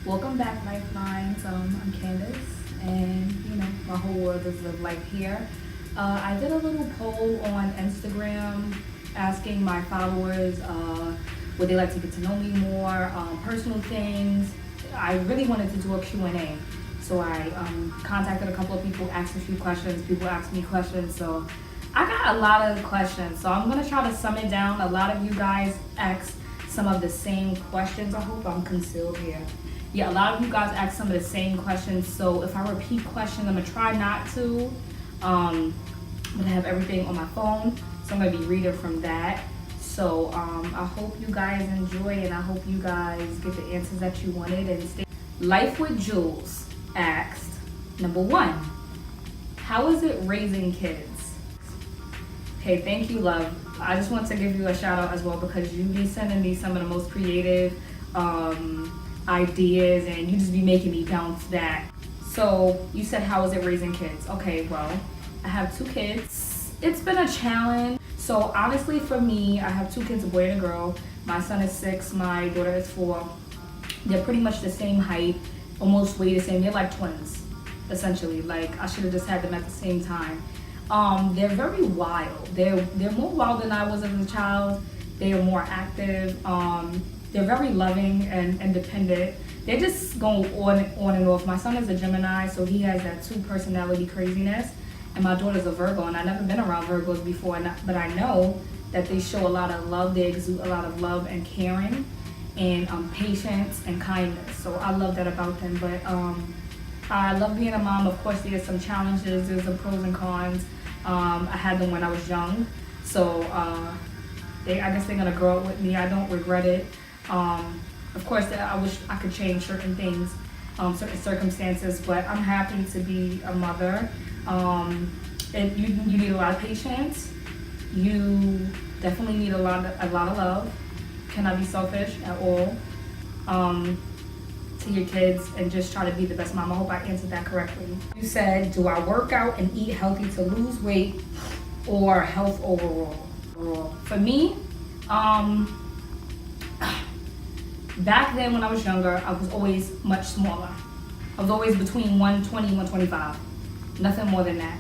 Welcome back, Lifelines. I'm Candace, and my whole world is Live.Life.Hair. I did a little poll on Instagram asking my followers would they like to get to know me more, personal things. I really wanted to do a Q&A, so I contacted a couple of people, asked a few questions. People asked me questions, so I got a lot of questions. So I'm gonna try to sum it down. A lot of you guys asked some of the same questions. I hope I'm concealed here. Yeah, a lot of you guys asked some of the same questions, so if I repeat questions, I'm gonna try not to. I'm gonna have everything on my phone, so I'm gonna be reading from that. So I hope you guys enjoy, and I hope you guys get the answers that you wanted and stay. Life with Jules asked, number one, how is it raising kids? Okay, thank you, love. I just want to give you a shout out as well because you be sending me some of the most creative ideas, and you just be making me bounce back. So you said, how is it raising kids? Okay, well, I have 2 kids. It's been a challenge. So honestly, for me, I have 2 kids, a boy and a girl. My son is 6, my daughter is 4. They're pretty much the same height, almost weigh the same. They're like twins, essentially. Like, I should have just had them at the same time. They're very wild. They're more wild than I was as a child. They are more active. They're very loving and independent. They just go on and off. My son is a Gemini, so he has that 2 personality craziness. And my daughter's a Virgo, and I've never been around Virgos before, but I know that they show a lot of love. They exude a lot of love and caring and patience and kindness. So I love that about them. But I love being a mom. Of course, there's some challenges. There's some pros and cons. I had them when I was young. So I guess they're going to grow up with me. I don't regret it. Of course, I wish I could change certain things, certain circumstances, but I'm happy to be a mother. And you need a lot of patience. You definitely need a lot of love. Cannot be selfish at all to your kids, and just try to be the best mom. I hope I answered that correctly. You said, do I work out and eat healthy to lose weight or health overall? For me, back then when I was younger, I was always much smaller. I was always between 120 and 125, nothing more than that.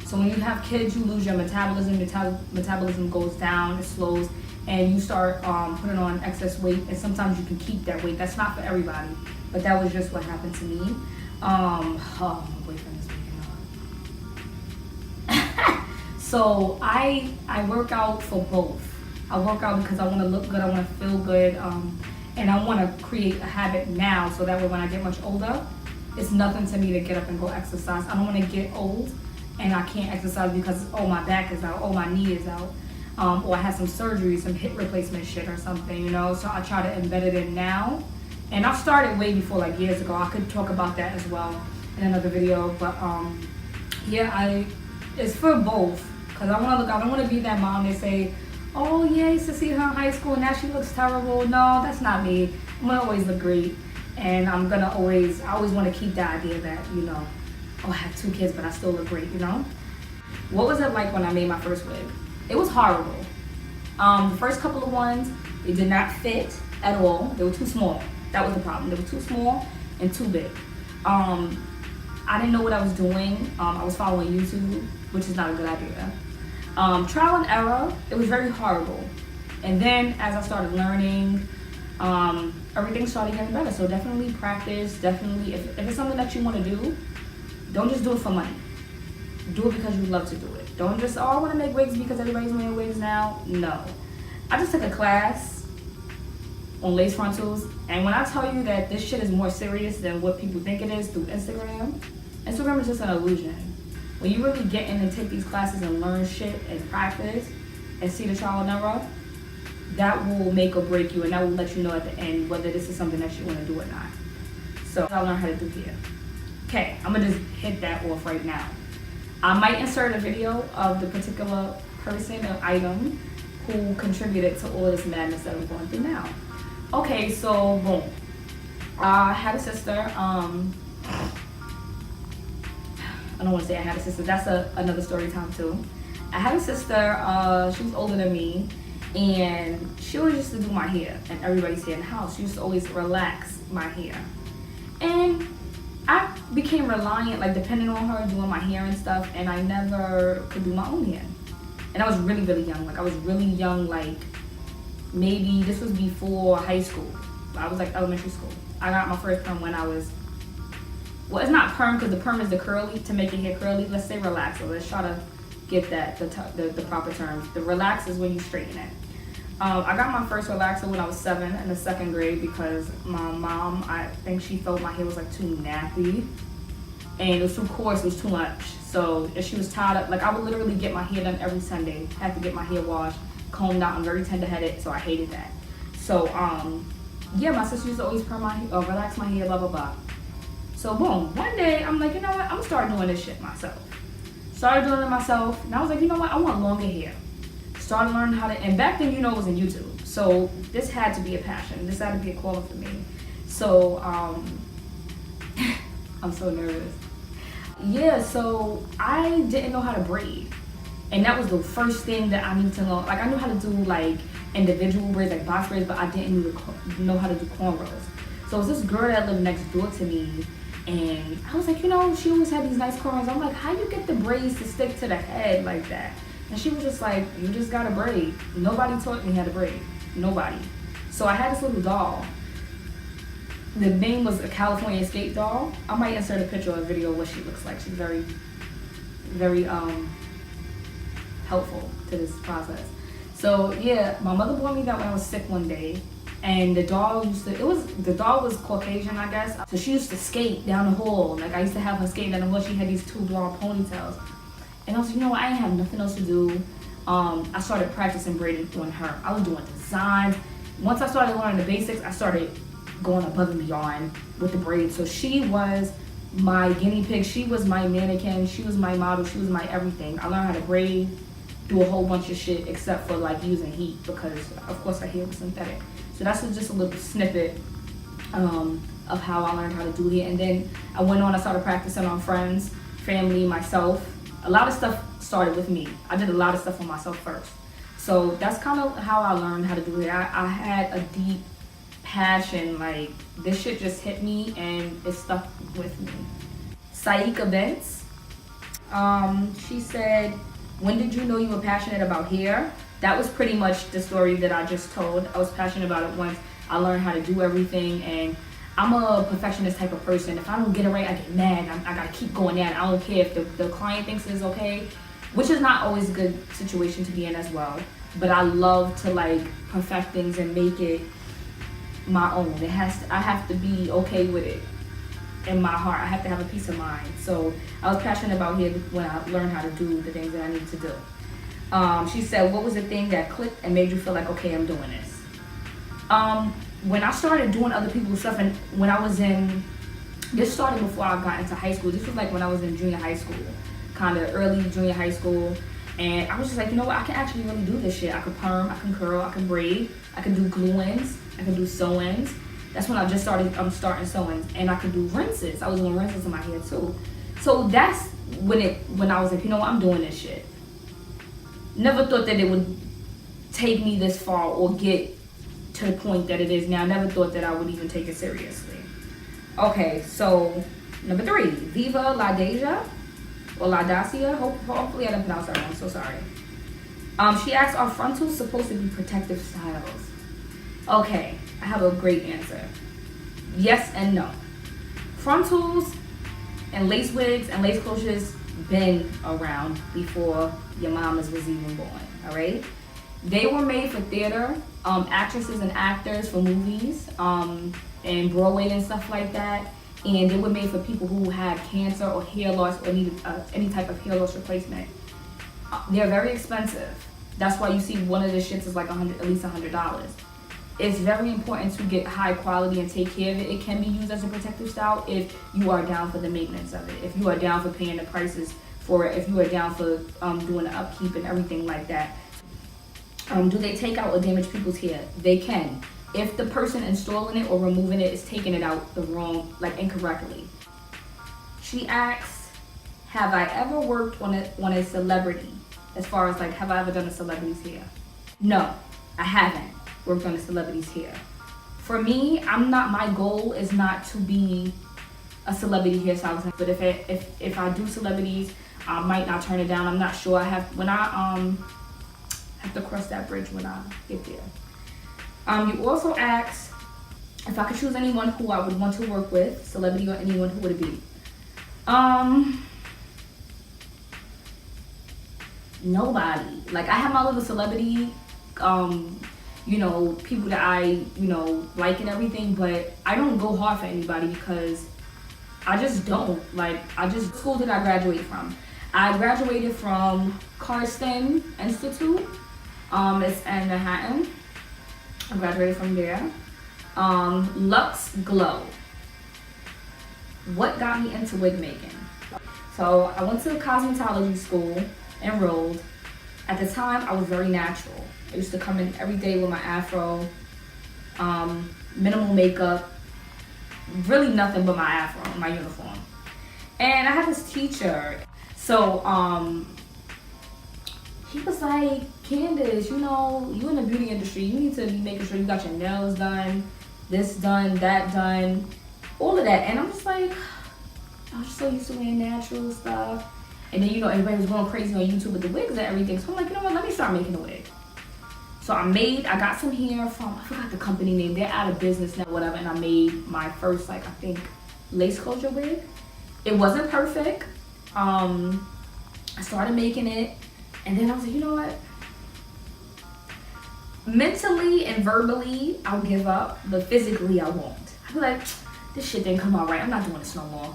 So when you have kids, you lose your metabolism. Metabolism goes down, it slows, and you start putting on excess weight, and sometimes you can keep that weight. That's not for everybody, but that was just what happened to me. My boyfriend is waking up. So I work out for both. I work out because I want to look good, I want to feel good, and I want to create a habit now, so that way when I get much older, it's nothing to me to get up and go exercise. I don't want to get old and I can't exercise because, oh, my back is out, oh, my knee is out, or I had some surgery, some hip replacement shit or something, so I try to embed it in now. And I've started way before, like years ago. I could talk about that as well in another video, but yeah, it's for both, because I don't want to be that mom that say, oh yeah, I used to see her in high school, now she looks terrible. No, that's not me. I'm gonna always look great, and I always want to keep the idea that, oh, I have 2 kids, but I still look great, What was it like when I made my first wig? It was horrible. The first couple of ones, they did not fit at all. They were too small. That was the problem. They were too small and too big. I didn't know what I was doing. I was following YouTube, which is not a good idea. Trial and error, it was very horrible. And then as I started learning, everything started getting better. So definitely practice, definitely, if it's something that you want to do, don't just do it for money. Do it because you love to do it. Don't just, oh, I want to make wigs because everybody's wearing wigs now. No. I just took a class on lace frontals, and when I tell you that this shit is more serious than what people think it is through Instagram is just an illusion. When you really get in and take these classes and learn shit and practice and see the trial and error, that will make or break you, and that will let you know at the end whether this is something that you want to do or not. So I'll learn how to do here. Okay, I'm gonna just hit that off right now. I might insert a video of the particular person or item who contributed to all this madness that I'm going through now. Okay, so boom. I had a sister. I don't want to say I had a sister. That's another story time too. I had a sister. She was older than me, and she always used to do my hair and everybody's hair in the house. She used to always relax my hair. And I became reliant, like depending on her doing my hair and stuff, and I never could do my own hair. And I was really, really young. Like I was really young, like maybe this was before high school. I was like elementary school. I got my first perm when I was, well, it's not perm because the perm is the curly, to make your hair curly. Let's say relaxer. Let's try to get that, the proper terms. The relax is when you straighten it. I got my first relaxer when I was 7 in the 2nd grade because my mom, I think she felt my hair was like too nappy and it was too coarse, it was too much. So if she was tired of, like I would literally get my hair done every Sunday, had to get my hair washed, combed out. I'm very tender headed, so I hated that. So yeah, my sister used to always perm my hair, relax my hair, blah blah blah. So boom, one day I'm like, you know what, I'm gonna start doing this shit myself. Started doing it myself, and I was like, you know what, I want longer hair. Started learning how to, and back then, you know, it was in YouTube. So this had to be a passion. This had to be a calling for me. So I'm so nervous. Yeah, so I didn't know how to braid. And that was the first thing that I needed to know. Like I knew how to do like individual braids, like box braids, but I didn't know how to do cornrows. So it was this girl that lived next door to me, and I was like, you know, she always had these nice cornrows. I'm like, how you get the braids to stick to the head like that? And she was just like, you just gotta braid. Nobody taught me how to braid. Nobody. So I had this little doll. The name was a California Escape doll. I might insert a picture or a video of what she looks like. She's very, very helpful to this process. So yeah, my mother bought me that when I was sick one day. And the doll the doll was Caucasian, I guess. So she used to skate down the hall. Like I used to have her skate down the hall. She had these 2 blonde ponytails. And I was like, you know what, I didn't have nothing else to do. I started practicing braiding on her. I was doing designs. Once I started learning the basics, I started going above and beyond with the braids. So she was my guinea pig. She was my mannequin. She was my model. She was my everything. I learned how to braid, do a whole bunch of shit except for like using heat because of course her hair was synthetic. So that's just a little snippet of how I learned how to do hair. And then I went on, I started practicing on friends, family, myself. A lot of stuff started with me. I did a lot of stuff on myself first. So that's kind of how I learned how to do it. I had a deep passion, like this shit just hit me and it stuck with me. Saika Bentz, she said, when did you know you were passionate about hair? That was pretty much the story that I just told. I was passionate about it once I learned how to do everything, and I'm a perfectionist type of person. If I don't get it right, I get mad. I gotta keep going at it. I don't care if the client thinks it's okay, which is not always a good situation to be in as well. But I love to like perfect things and make it my own. I have to be okay with it in my heart. I have to have a peace of mind. So I was passionate about hair when I learned how to do the things that I need to do. She said, what was the thing that clicked and made you feel like, okay, I'm doing this? When I started doing other people's stuff, and when I was this started before I got into high school. This was like when I was in junior high school, kind of early junior high school. And I was just like, you know what, I can actually really do this shit. I could perm, I can curl, I can braid, I can do glue-ins, I can do sew-ins. That's when I just starting sew-ins. And I could do rinses. I was doing rinses in my hair too. So that's when I was like, you know what, I'm doing this shit. Never thought that it would take me this far or get to the point that it is now. Never thought that I would even take it seriously. Okay, so number 3, Viva La Deja or La Dacia. Hopefully I didn't pronounce that wrong, so sorry. She asked, are frontals supposed to be protective styles? Okay, I have a great answer. Yes and no. Frontals and lace wigs and lace closures been around before your mamas was even born, all right? They were made for theater, actresses and actors for movies, and Broadway and stuff like that. And they were made for people who had cancer or hair loss or needed any type of hair loss replacement. They're very expensive. That's why you see one of the shits is like at least $100. It's very important to get high quality and take care of it. It can be used as a protective style if you are down for the maintenance of it, if you are down for paying the prices for it, if you are down for doing the upkeep and everything like that. Do they take out or damage people's hair? They can. If the person installing it or removing it is taking it out the wrong, like incorrectly. She asks, have I ever worked on a celebrity? As far as like, have I ever done a celebrity's hair? No, I haven't worked on a celebrity's hair. For me, my goal is not to be a celebrity hairstylist. But if I do celebrities, I might not turn it down. I'm not sure. I have to cross that bridge when I get there. You also asked if I could choose anyone who I would want to work with, celebrity or anyone, who would it be? Nobody. Like, I have my little celebrity, people that I, like and everything, but I don't go hard for anybody because I just don't. School did I graduate from? I graduated from Carson Institute. It's in Manhattan. I graduated from there. Lux Glow. What got me into wig making? So I went to cosmetology school, enrolled. At the time, I was very natural. I used to come in every day with my afro, minimal makeup, really nothing but my afro, my uniform. And I had this teacher. So he was like, Candace, you in the beauty industry, you need to be making sure you got your nails done, this done, that done, all of that. And I'm just like, I was just so used to wearing natural stuff. And then, everybody was going crazy on YouTube with the wigs and everything. So I'm like, you know what, let me start making a wig. So I got some hair from, I forgot the company name, they're out of business now, whatever. And I made my first, I think, lace closure wig. It wasn't perfect. I started making it. And then I was like, you know what? Mentally and verbally, I'll give up, but physically, I won't. I'll be like, this shit didn't come out right. I'm not doing this no more.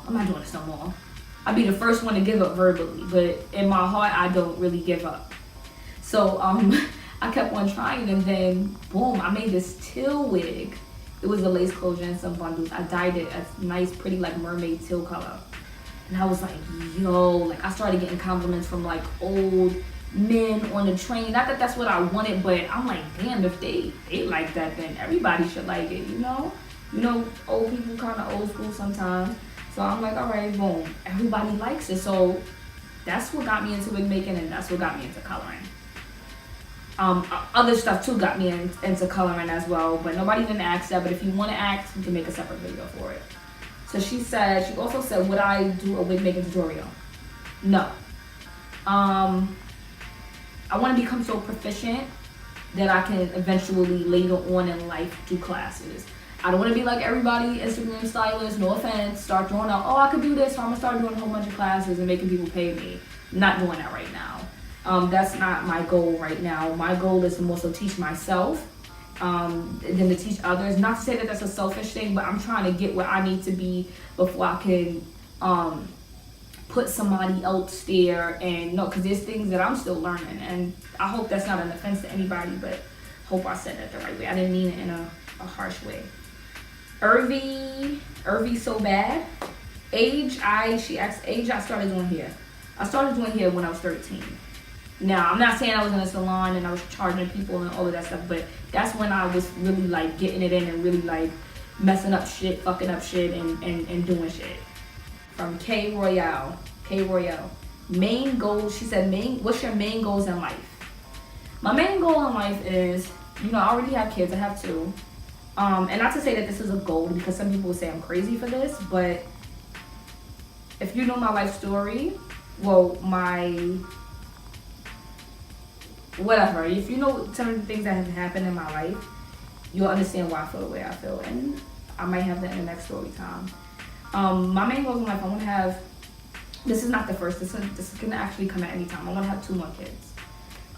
I'll be the first one to give up verbally, but in my heart, I don't really give up. So I kept on trying, and then boom, I made this teal wig. It was a lace closure and some bundles. I dyed it a nice, pretty, mermaid teal color. And I was like, yo, I started getting compliments from old men on the train. Not that that's what I wanted, but I'm like, damn, if they like that, then everybody should like it, old people kind of old school sometimes. So I'm like, all right, boom, everybody likes it. So that's what got me into wig making, and that's what got me into coloring. Other stuff too got me into coloring as well, but nobody didn't ask that. But if you want to ask, we can make a separate video for it. So she also said, would I do a wig making tutorial? No. I want to become so proficient that I can eventually later on in life do classes. I don't want to be like everybody, Instagram stylist, no offense, start throwing out, I could do this, so I'm going to start doing a whole bunch of classes and making people pay me. I'm not doing that right now. That's not my goal right now. My goal is to more so teach myself, than to teach others. Not to say that that's a selfish thing, but I'm trying to get where I need to be before I can put somebody else there. And no, because there's things that I'm still learning, and I hope that's not an offense to anybody, but hope I said that the right way. I didn't mean it in a harsh way. Irvi so bad. She asked age I started doing hair. I started doing hair when I was 13. Now, I'm not saying I was in a salon and I was charging people and all of that stuff, but that's when I was really getting it in and really messing up shit, fucking up shit, and doing shit. From K Royale. Main goals, she said, what's your main goals in life? My main goal in life is, I already have kids, I have 2. And not to say that this is a goal, because some people will say I'm crazy for this, but if you know my life story, if you know some of the things that have happened in my life, you'll understand why I feel the way I feel, and I might have that in the next story time. My main goals in life, I want to have, this is not the first, this can actually come at any time. I want to have 2 more kids.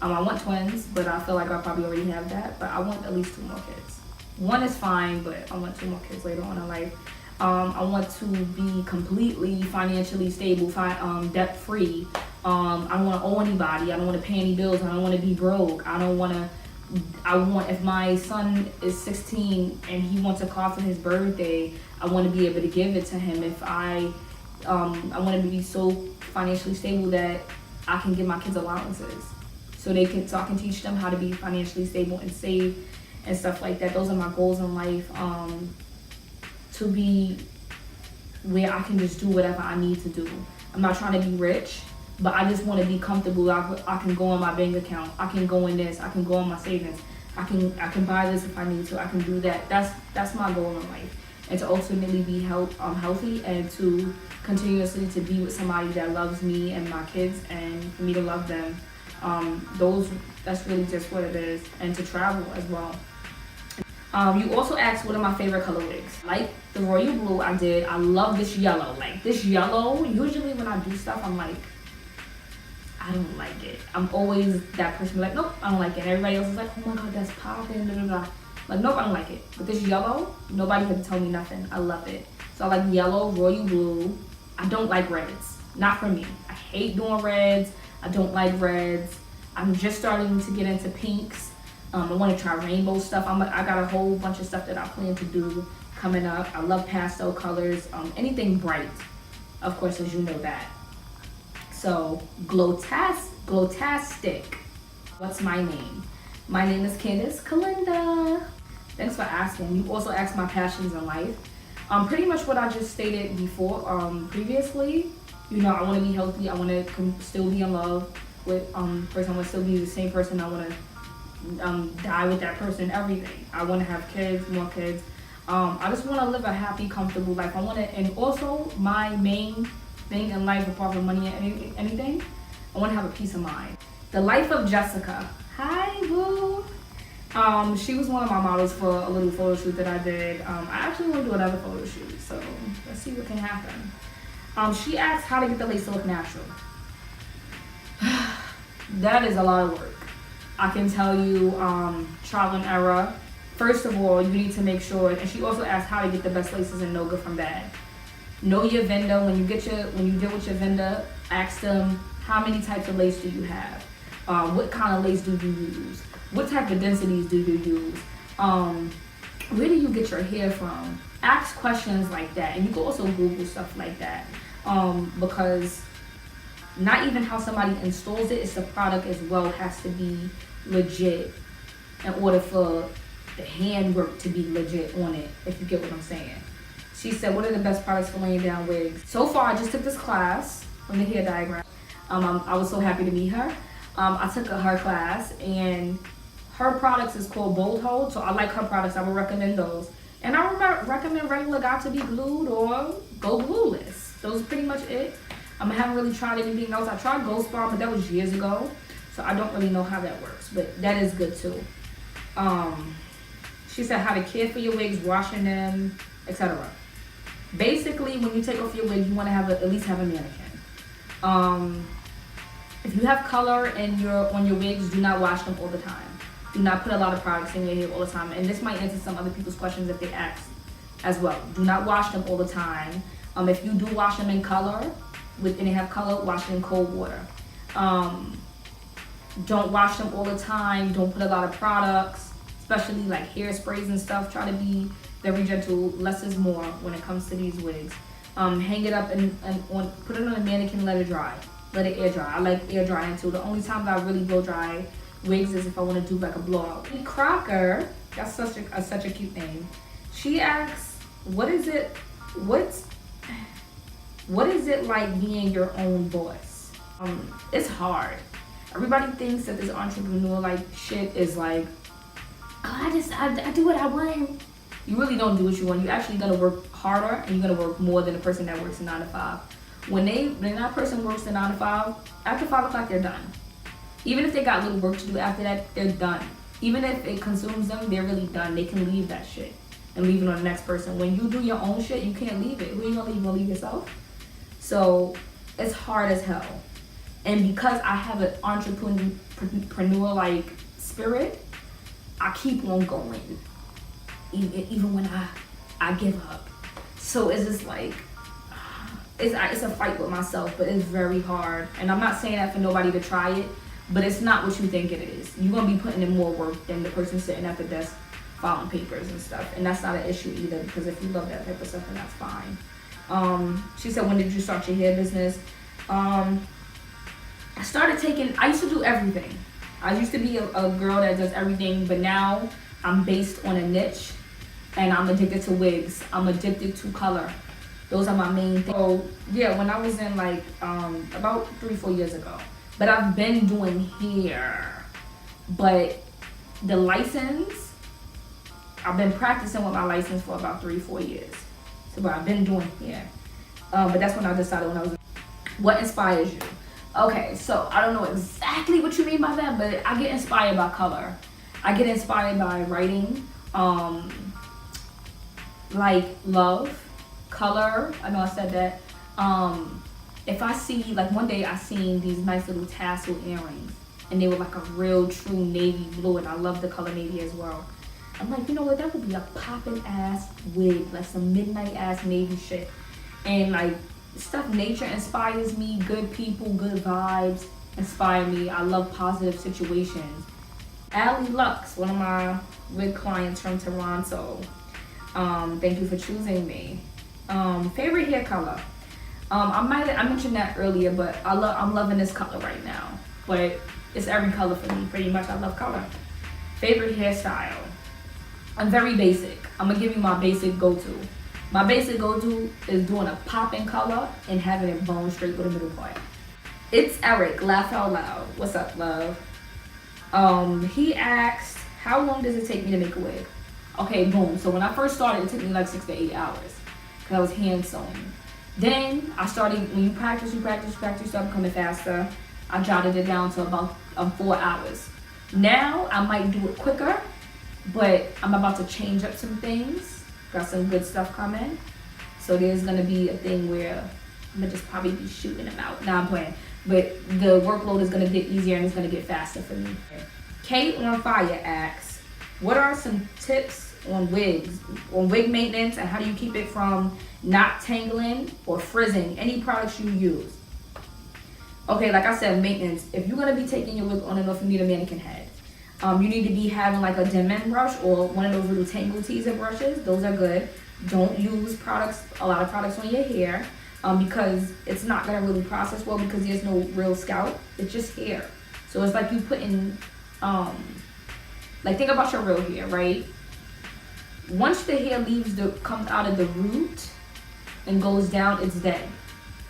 I want twins, but I feel like I probably already have that, but I want at least 2 more kids. 1 is fine, but I want 2 more kids later on in life. I want to be completely financially stable, debt-free. I don't want to owe anybody. I don't want to pay any bills. I don't want to be broke. If my son is 16 and he wants a car for his birthday, I want to be able to give it to him. If I want to be so financially stable that I can give my kids allowances, so I can teach them how to be financially stable and save and stuff like that. Those are my goals in life. To be where I can just do whatever I need to do. I'm not trying to be rich, but I just want to be comfortable. I can go on my bank account. I can go in this. I can go on my savings. I can buy this if I need to. I can do that. That's my goal in life. and to ultimately be healthy, and to continuously to be with somebody that loves me and my kids, and for me to love them. That's really just what it is, and to travel as well. You also asked what are my favorite color wigs. Like the royal blue I love this yellow. Like this yellow, usually when I do stuff, I'm like, I don't like it. I'm always that person like, nope, I don't like it. And everybody else is like, oh my God, that's popping, blah, blah, blah. Like, nope, I don't like it. But this yellow, nobody had to tell me nothing. I love it. So I like yellow, royal blue. I don't like reds. Not for me. I hate doing reds. I don't like reds. I'm just starting to get into pinks. I want to try rainbow stuff. I got a whole bunch of stuff that I plan to do coming up. I love pastel colors. Anything bright, of course, as you know that. So, Glowtastic. What's my name? My name is Candace Kalinda. Thanks for asking. You also asked my passions in life. Pretty much what I just stated before, previously. You know, I want to be healthy. I want to still be in love with person. I want to still be the same person. I want to die with that person. Everything. I want to have kids, more kids. I just want to live a happy, comfortable life. I want to, and also my main thing in life, apart from money and anything, I want to have a peace of mind. The Life of Jessica. Hi, boo. She was one of my models for a little photo shoot that I did. I actually want to do another photo shoot, so let's see what can happen. She asked how to get the lace to look natural. That is a lot of work. I can tell you, trial and error. First of all, you need to make sure, and she also asked how to get the best laces and know good from bad. Know your vendor. When you deal with your vendor, ask them how many types of lace do you have? What kind of lace do you use? What type of densities do you use? Where do you get your hair from? Ask questions like that, and you can also Google stuff like that, because not even how somebody installs it's the product as well has to be legit in order for the handwork to be legit on it, if you get what I'm saying. She said, what are the best products for laying down wigs? So far, I just took this class on the hair diagram. I was so happy to meet her. I took her class, and her products is called Bold Hold, so I like her products. I would recommend those. And I would recommend regular got to be glued or go glueless. Those are pretty much it. I haven't really tried anything else. I tried Ghost Bomb, but that was years ago, so I don't really know how that works, but that is good too. She said how to care for your wigs, washing them, etc. Basically, when you take off your wig, you want to have at least have a mannequin. If you have color on your wigs, do not wash them all the time. Do not put a lot of products in your hair all the time. And this might answer some other people's questions if they ask as well. Do not wash them all the time. If you do wash them in color, and they have color, wash them in cold water. Don't wash them all the time. Don't put a lot of products, especially like hairsprays and stuff. Try to be very gentle. Less is more when it comes to these wigs. Hang it up and put it on a mannequin, let it dry. Let it air dry. I like air drying too. The only time that I really blow dry wigs is if I want to do like a blowout. Crocker, that's such a cute name. She asks, what is it like being your own boss? It's hard. Everybody thinks that this entrepreneur like shit is like, oh, I do what I want. You really don't do what you want. You're actually gonna work harder, and you're gonna work more than the person that works a 9 to 5. When that person works a 9 to 5, after 5 o'clock they're done. Even if they got little work to do after that, they're done. Even if it consumes them, they're really done. They can leave that shit and leave it on the next person. When you do your own shit, you can't leave it. Who are you gonna leave? You gonna leave yourself? So it's hard as hell. And because I have an entrepreneur like spirit, I keep on going, even when I give up. So it's just like, it's a fight with myself, but it's very hard. And I'm not saying that for nobody to try it, but it's not what you think it is. You're gonna be putting in more work than the person sitting at the desk filing papers and stuff. And that's not an issue either, because if you love that type of stuff, then that's fine. She said, when did you start your hair business? I used to do everything. I used to be a girl that does everything, but now I'm based on a niche, and I'm addicted to wigs. I'm addicted to color. Those are my main things. So yeah, when I was in like about 3-4 years ago, but I've been doing hair, but the license I've been practicing with my license for about 3-4 years. So what I've been doing here. But that's when I decided when I was. What inspires you? Okay, so I don't know exactly what you mean by that, but I get inspired by color. I get inspired by writing, like love, color. I know I said that. If I see, like one day I seen these nice little tassel earrings, and they were like a real true navy blue, and I love the color navy as well. I'm like, you know what, that would be a poppin' ass wig, like some midnight ass navy shit. And like stuff nature inspires me, good people, good vibes inspire me. I love positive situations. Allie Lux, one of my wig clients from Toronto. Thank you for choosing me. Favorite hair color. I mentioned that earlier, but I'm loving this color right now. But it's every color for me, pretty much. I love color. Favorite hairstyle. I'm very basic. I'm gonna give you my basic go-to. My basic go-to is doing a popping color and having it bone straight with a middle part. It's Eric, laugh out loud. What's up, love? He asked, how long does it take me to make a wig? Okay, boom. So when I first started, it took me like 6 to 8 hours because I was hand sewing. Then I started, when you practice, you start becoming faster. I jotted it down to about 4 hours. Now I might do it quicker, but I'm about to change up some things. Got some good stuff coming. So there's gonna be a thing where I'm gonna just probably be shooting them out. Nah, I'm playing. But the workload is gonna get easier and it's gonna get faster for me. Kate on Fire asks, what are some tips on wigs, on wig maintenance, and how do you keep it from not tangling or frizzing? Any products you use? Okay, like I said, maintenance. If you're gonna be taking your wig on and off, you need a mannequin head. You need to be having like a Denman brush or one of those little tangle teaser brushes. Those are good. Don't use a lot of products on your hair because it's not gonna really process well because there's no real scalp. It's just hair. So it's like you putting, like think about your real hair, right? Once the hair comes out of the root and goes down, it's dead.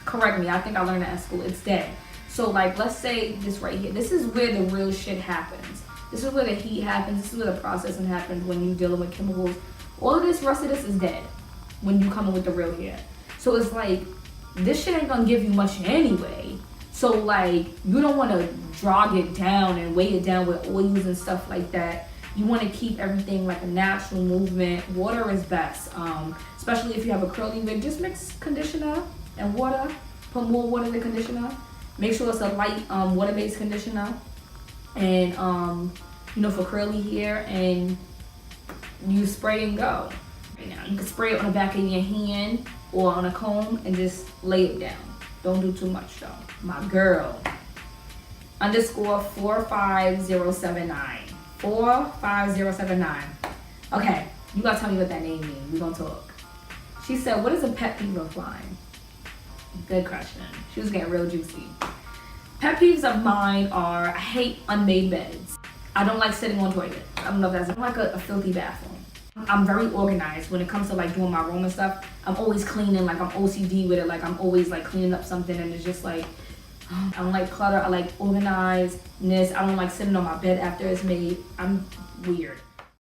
Correct me, I think I learned that at school. It's dead. So like, let's say this right here. This is where the real shit happens. This is where the heat happens. This is where the processing happens when you're dealing with chemicals. All of this, rest of this is dead when you come in with the real hair. So it's like, this shit ain't gonna give you much anyway. So like, you don't wanna drag it down and weigh it down with oils and stuff like that. You wanna keep everything like a natural movement. Water is best, especially if you have a curly wig. Just mix conditioner and water. Put more water in the conditioner. Make sure it's a light water-based conditioner. And you know, for curly hair, and you spray and go. Right now, you can spray it on the back of your hand or on a comb and just lay it down. Don't do too much though. My girl, _ 45079. 45079. Okay, you gotta tell me what that name means. We gonna talk. She said, what is a pet peeve of mine? Good question. She was getting real juicy. Pet peeves of mine are, I hate unmade beds. I don't like sitting on toilet. I don't know if that's, I don't like a filthy bathroom. I'm very organized when it comes to like doing my room and stuff. I'm always cleaning, like I'm OCD with it. Like I'm always like cleaning up something, and it's just like, I don't like clutter. I like organizedness. I don't like sitting on my bed after it's made. I'm weird.